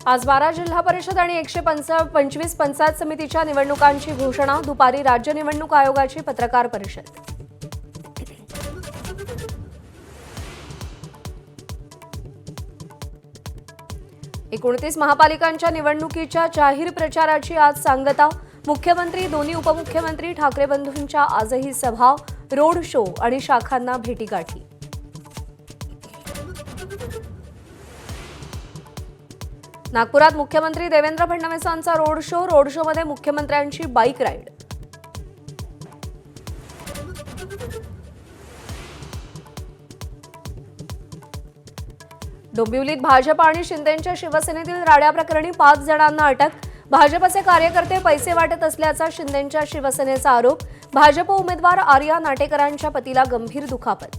आज 12 जिल्हा परिषद आणि 125 पंचायत समितीच्या निवडणुकांची घोषणा। दुपारी राज्य निवडणूक आयोगाची पत्रकार परिषद। एकोणतीस महापालिकांच्या निवडणुकीच्या जाहीर प्रचाराची आज सांगता। मुख्यमंत्री, दोन्ही उपमुख्यमंत्री ठाकरे बंधूंच्या आजही सभा, रोड शो आणि शाखांना भेटीगाठी। नागपुरात मुख्यमंत्री देवेंद्र फडणवीसांचा रोड शोमध्ये मुख्यमंत्र्यांची बाईक राईड। डोंबिवलीत भाजप आणि शिंदेंच्या शिवसेनेतील राड्या प्रकरणी 5 जणांना अटक। भाजपचे कार्यकर्ते पैसे वाटत असल्याचा शिंदेंच्या शिवसेनेचा आरोप। भाजप उमेदवार आर्या नाटेकरांच्या पतीला गंभीर दुखापत।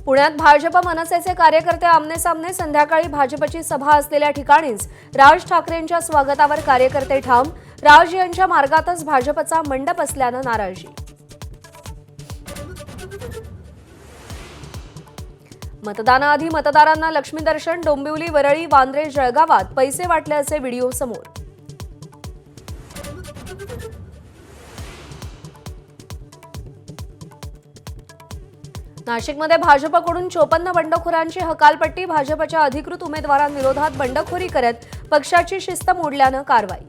पुण्यात भाजप मनसेचे कार्यकर्ते आमने-सामने। संध्याकाळी भाजपची सभा असलेल्या ठिकाणीच राज ठाकरेंच्या स्वागतावर कार्यकर्ते ठाम। राज यांच्या मार्गातच भाजपचा मंडप असल्यानं नाराजी। मतदानाआधी मतदारांना लक्ष्मीदर्शन। डोंबिवली, वरळी, वांद्रे, जळगावात पैसे वाटल्याचे व्हिडिओ समोर। नाशिकमध्ये भाजपकडून 54 बंडखोरांची हकालपट्टी। भाजपच्या अधिकृत उमेदवारांविरोधात बंडखोरी करत पक्षाची शिस्त मोडल्यानं कारवाई।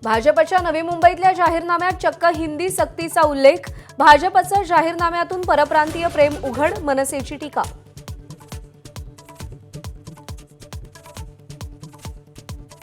भाजपच्या नवी मुंबईतल्या जाहीरनाम्यात चक्क हिंदी सक्तीचा उल्लेख। भाजपचं जाहीरनाम्यातून परप्रांतीय प्रेम उघड, मनसेची टीका।